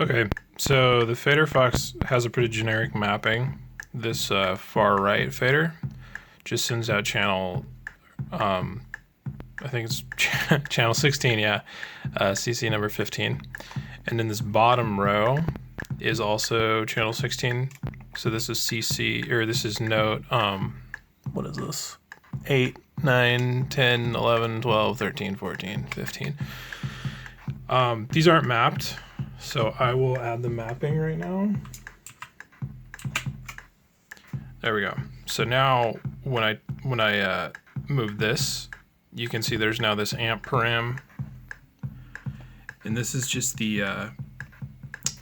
Okay, so the fader fox has a pretty generic mapping. This far right fader just sends out channel, I think it's channel 16, yeah, CC number 15. And then this bottom row is also channel 16. So this is CC, or this is note, what is this? 8, 9, 10, 11, 12, 13, 14, 15. These aren't mapped, so I will add the mapping right now. There we go. So now when I move this, you can see there's now this amp param, and this is just the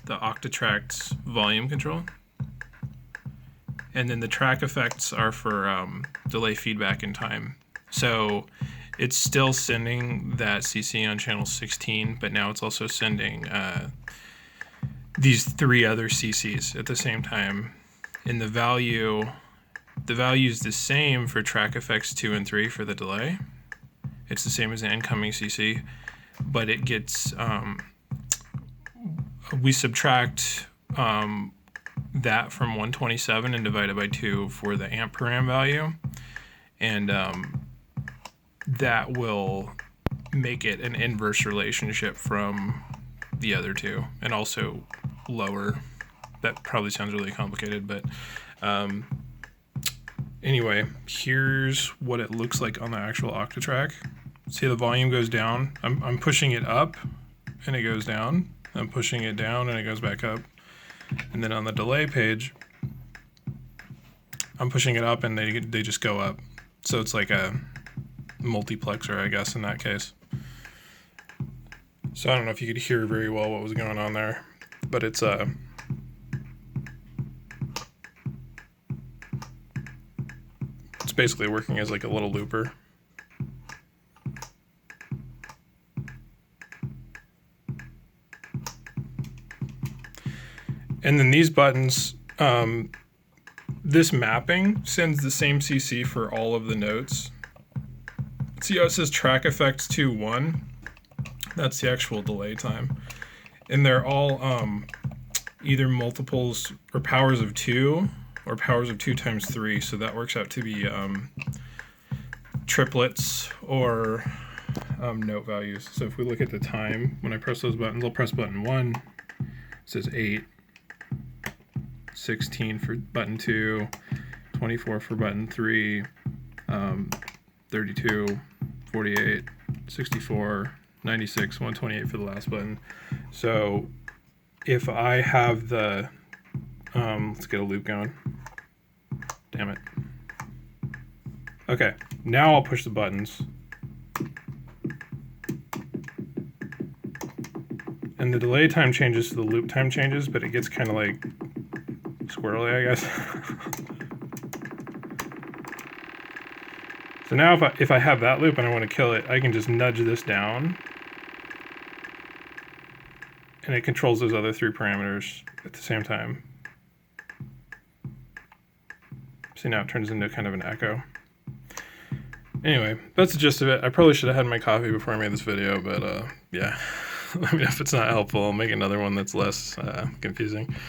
Octatract's volume control. And then the track effects are for delay feedback in time. So it's still sending that CC on channel 16, but now it's also sending these 3 other CCs at the same time. And the value is the same for track effects 2 and 3 for the delay. It's the same as the incoming CC, but it gets, we subtract that from 127 and divide it by 2 for the amp param value, and that will make it an inverse relationship from the other two, and also lower. That probably sounds really complicated, but anyway, here's what it looks like on the actual Octatrack. See, the volume goes down. I'm pushing it up and it goes down. I'm pushing it down and it goes back up. And then on the delay page, I'm pushing it up and they just go up. So it's like a multiplexer, I guess, in that case. So I don't know if you could hear very well what was going on there, but it's basically working as like a little looper. And then these buttons, this mapping sends the same CC for all of the notes. See how it says track effects 2, 1? That's the actual delay time. And they're all either multiples or powers of 2 or powers of 2 times 3. So that works out to be triplets or note values. So if we look at the time, when I press those buttons, I'll press button 1, it says 8. 16 for button 2, 24 for button 3, 32, 48, 64, 96, 128 for the last button. So if I have the, let's get a loop going. Damn it. Okay, now I'll push the buttons. And the delay time changes to the loop time changes, but it gets kind of like squirrely, I guess. So now if I have that loop and I want to kill it, I can just nudge this down and it controls those other 3 parameters at the same time. See, now it turns into kind of an echo. Anyway, that's the gist of it. I probably should have had my coffee before I made this video, but yeah. Let me know if it's not helpful. I'll make another one that's less confusing.